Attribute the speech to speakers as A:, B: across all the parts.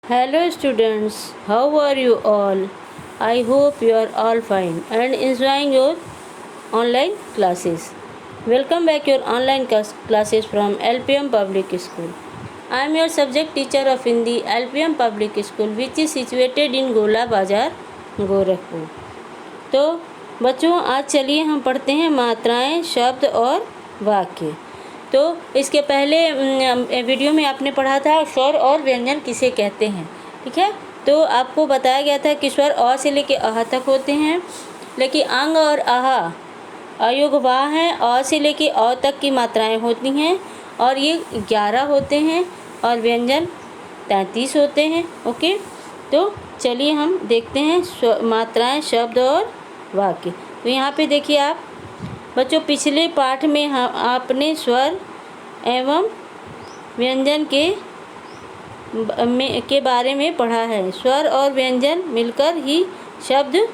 A: Hello students, how are you all? I hope you are all fine and enjoying your online classes. Welcome back your online classes from LPM Public School. I am your subject teacher of Hindi LPM Public School which is situated in Gola Bazar, Gorakhpur. तो बच्चों आज चलिए हम पढ़ते हैं मात्राएं, शब्द और वाक्य। तो इसके पहले वीडियो में आपने पढ़ा था स्वर और व्यंजन किसे कहते हैं, ठीक है। तो आपको बताया गया था कि स्वर अ से लेकर अह तक होते हैं, लेकिन अंग और आहा अयोग वाह हैं। अ से लेकर अ तक की मात्राएं होती हैं और ये 11 होते हैं और व्यंजन 33 होते हैं। ओके, तो चलिए हम देखते हैं मात्राएं, शब्द और वाक्य। तो यहाँ पे देखिए आप बच्चों, पिछले पाठ में आपने स्वर एवं व्यंजन के बारे में पढ़ा है। स्वर और व्यंजन मिलकर ही शब्द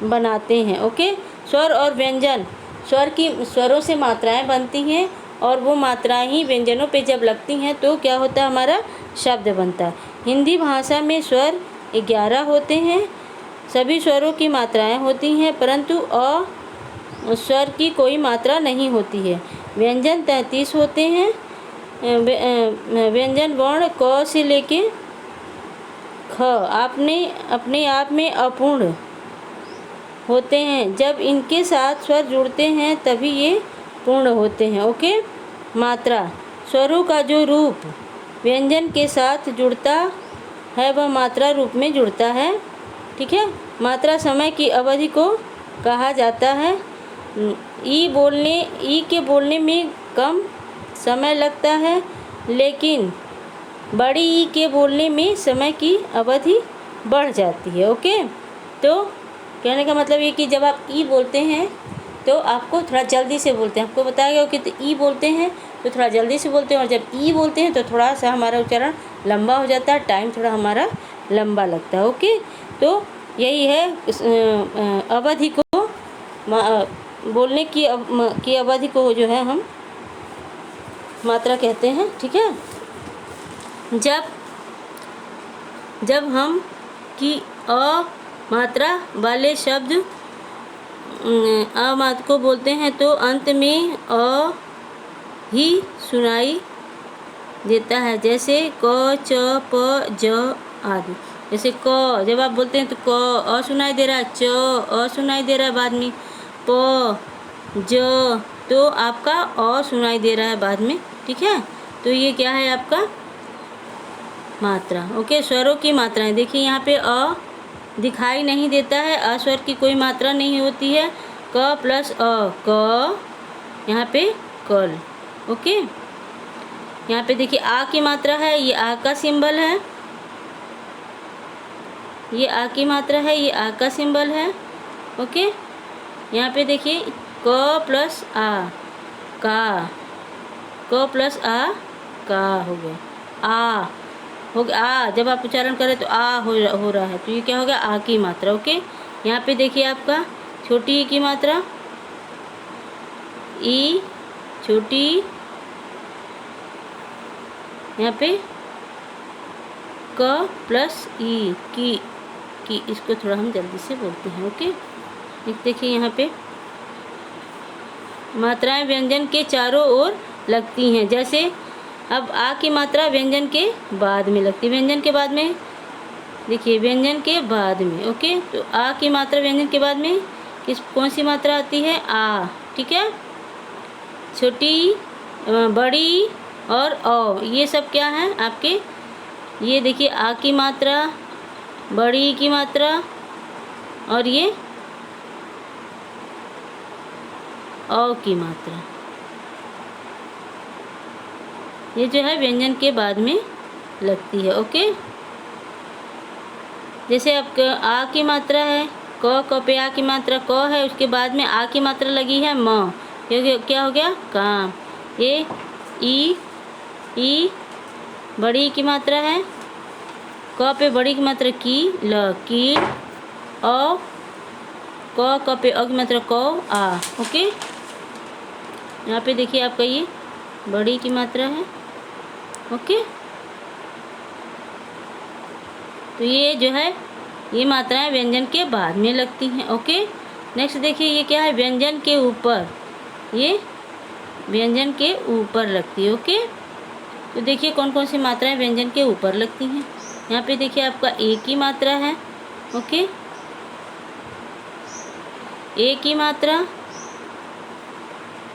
A: बनाते हैं। ओके, स्वर और व्यंजन, स्वरों से मात्राएं बनती हैं और वो मात्राएं ही व्यंजनों पे जब लगती हैं तो क्या होता है, हमारा शब्द बनता है। हिंदी भाषा में स्वर 11 होते हैं। सभी स्वरों की मात्राएं होती हैं, परंतु अ स्वर की कोई मात्रा नहीं होती है। व्यंजन 33 होते हैं। व्यंजन वर्ण क से लेके ख अपने आप में अपूर्ण होते हैं। जब इनके साथ स्वर जुड़ते हैं तभी ये पूर्ण होते हैं। ओके, मात्रा, स्वरों का जो रूप व्यंजन के साथ जुड़ता है वह मात्रा रूप में जुड़ता है, ठीक है। मात्रा समय की अवधि को कहा जाता है। ई के बोलने में कम समय लगता है, लेकिन बड़ी ई के बोलने में समय की अवधि बढ़ जाती है। ओके, तो कहने का मतलब ये कि जब आप ई बोलते हैं तो आपको थोड़ा जल्दी से बोलते हैं। आपको बताया गया कि तो ई बोलते हैं तो थोड़ा जल्दी से बोलते हैं, और जब ई बोलते हैं तो थोड़ा सा हमारा उच्चारण लंबा हो जाता है, टाइम थोड़ा हमारा लंबा लगता है। ओके, तो यही है अवधि को, बोलने की अवधि को जो है हम मात्रा कहते हैं, ठीक है। जब हम की अ मात्रा वाले शब्द अ मात्रा को बोलते हैं तो अंत में अ ही सुनाई देता है, जैसे क, च, प, ज आदि। जैसे क जब आप बोलते हैं तो क अ सुनाई दे रहा है, च अ सुनाई दे रहा है बाद में, प ज तो आपका अ सुनाई दे रहा है बाद में, ठीक है। तो ये क्या है आपका मात्रा। ओके, स्वरों की मात्राएं देखिए, यहाँ पे अ दिखाई नहीं देता है, अ स्वर की कोई मात्रा नहीं होती है। क प्लस अ, क, यहाँ पे कल। ओके, यहाँ पे देखिए आ की मात्रा है, ये आ का सिंबल है, ये आ की मात्रा है, ये आ का सिंबल है। ओके, यहाँ पे देखिए क प्लस आ, का, क प्लस आ, का हो गया, आ हो गया। आ जब आप उच्चारण करें तो आ हो रहा है, तो ये क्या हो गया, आ की मात्रा। ओके, यहाँ पे देखिए आपका छोटी ई की मात्रा, ई छोटी, यहाँ पे क प्लस ई की इसको थोड़ा हम जल्दी से बोलते हैं। ओके, देखिए यहाँ पे मात्राएं व्यंजन के चारों ओर लगती हैं। जैसे अब आ की मात्रा व्यंजन के बाद में लगती है, व्यंजन के बाद में देखिए, व्यंजन के बाद में। ओके, तो आ की मात्रा व्यंजन के बाद में कौन सी मात्रा आती है, आ, ठीक है। छोटी, बड़ी और औ, ये सब क्या है आपके, ये देखिए आ की मात्रा, बड़ी की मात्रा और ये औ की मात्रा, ये जो है व्यंजन के बाद में लगती है। ओके, जैसे अब आ की मात्रा है, क पे आ की मात्रा क है, उसके बाद में आ की मात्रा लगी है म, क्या हो गया, काम। ये ई बड़ी की मात्रा है, क पे बड़ी की मात्रा की, ल, की, औ, क पे अ की मात्रा क, आ। ओके, यहाँ पे देखिए आपका ये बड़ी की मात्रा है। ओके, तो ये जो है ये मात्राएं व्यंजन के बाद में लगती हैं। ओके, नेक्स्ट देखिए ये क्या है, व्यंजन के ऊपर, ये व्यंजन के ऊपर लगती है। ओके, तो देखिए कौन कौन सी मात्राएं व्यंजन के ऊपर लगती हैं। यहाँ पे देखिए आपका ए की मात्रा है। ओके, ए की मात्रा,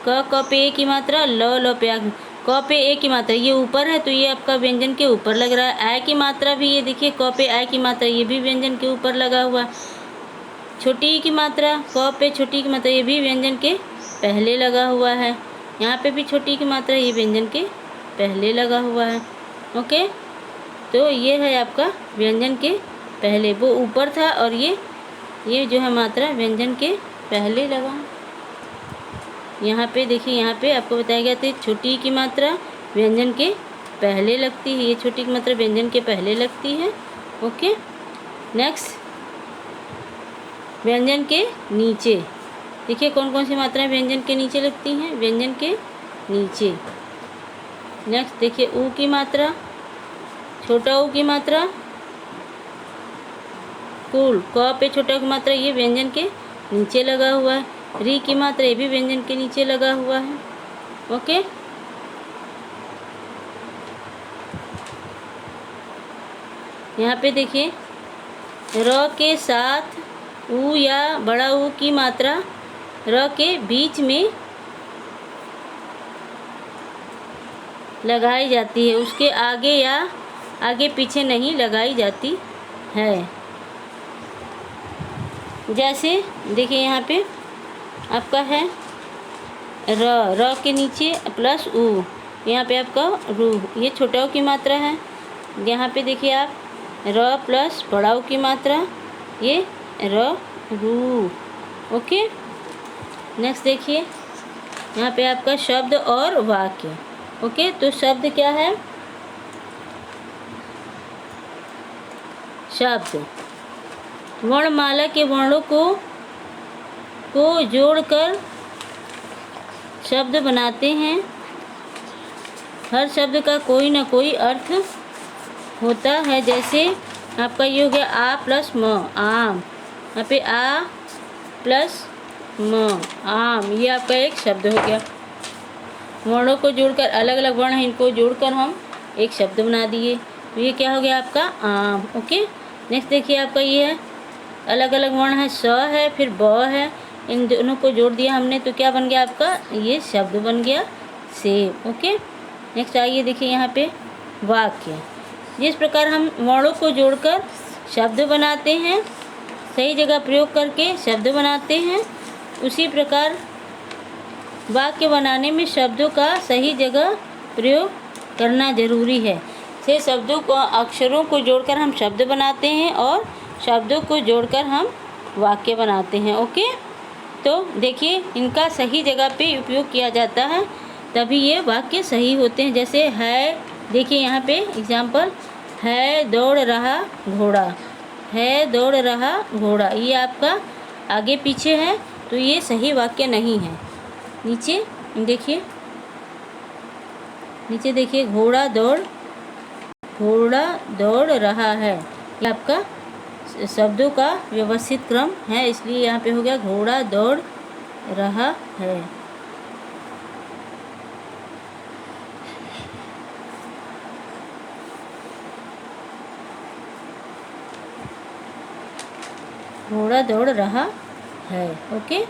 A: क पे ए की मात्रा, ल पे आ, क पे ए की मात्रा ये ऊपर है तो ये आपका व्यंजन के ऊपर लग रहा है। आय की मात्रा भी ये देखिए क पे आय की मात्रा ये भी व्यंजन के ऊपर लगा हुआ है। छोटी ई की मात्रा, क पे छोटी की मात्रा ये भी व्यंजन के पहले लगा हुआ है। यहाँ पे भी छोटी की मात्रा ये व्यंजन के पहले लगा हुआ है। ओके, तो ये है आपका व्यंजन के पहले, वो ऊपर था और ये जो है मात्रा व्यंजन के पहले लगा। यहाँ पे देखिए, यहाँ पे आपको बताया गया था छोटी की मात्रा व्यंजन के पहले लगती है, ये छोटी की मात्रा व्यंजन के पहले लगती है। ओके, नेक्स्ट व्यंजन के नीचे, देखिए कौन कौन सी मात्राएं व्यंजन के नीचे लगती हैं, व्यंजन के नीचे। नेक्स्ट देखिए ऊ की मात्रा, छोटा ऊ की मात्रा, कुल क पे छोटा की मात्रा ये व्यंजन के नीचे लगा हुआ है। री की मात्रा ये भी व्यंजन के नीचे लगा हुआ है। ओके, यहाँ पे देखिए र के साथ ऊ या बड़ा ऊ की मात्रा र के बीच में लगाई जाती है, उसके आगे या आगे पीछे नहीं लगाई जाती है। जैसे देखिए यहाँ पे आपका है र के नीचे प्लस ऊ, यहाँ पे आपका रू, ये छोटा ऊ की मात्रा है। यहाँ पे देखिए आप र प्लस बड़ा ऊ की मात्रा, ये र रू। ओके, नेक्स्ट देखिए यहाँ पे आपका शब्द और वाक्य। ओके, तो शब्द क्या है, शब्द वर्णमाला के वर्णों को जोड़कर शब्द बनाते हैं। हर शब्द का कोई ना कोई अर्थ होता है। जैसे आपका ये हो गया आ प्लस म, आम। यहाँ पे आ प्लस म, आम, ये आपका एक शब्द हो गया। वर्णों को जोड़कर, अलग अलग वर्ण हैं, इनको जोड़कर हम एक शब्द बना दिए, तो ये क्या हो गया आपका आम। ओके, नेक्स्ट देखिए आपका ये है अलग अलग वर्ण है, स है फिर ब है, इन दोनों को जोड़ दिया हमने तो क्या बन गया आपका, ये शब्द बन गया सेब। ओके, नेक्स्ट आइए देखिए यहाँ पे वाक्य। जिस प्रकार हम वर्णों को जोड़कर शब्द बनाते हैं, सही जगह प्रयोग करके शब्द बनाते हैं, उसी प्रकार वाक्य बनाने में शब्दों का सही जगह प्रयोग करना जरूरी है। से शब्दों को, अक्षरों को जोड़कर हम शब्द बनाते हैं और शब्दों को जोड़कर हम वाक्य बनाते हैं। ओके, तो देखिए इनका सही जगह पे उपयोग किया जाता है, तभी ये वाक्य सही होते हैं। जैसे है, देखिए यहाँ पे एग्जाम्पल है दौड़ रहा घोड़ा, है दौड़ रहा घोड़ा, ये आपका आगे पीछे है तो ये सही वाक्य नहीं है। नीचे देखिए, नीचे देखिए घोड़ा दौड़ रहा है, ये आपका शब्दों का व्यवस्थित क्रम है, इसलिए यहाँ पे हो गया घोड़ा दौड़ रहा है। घोड़ा दौड़ रहा है। ओके।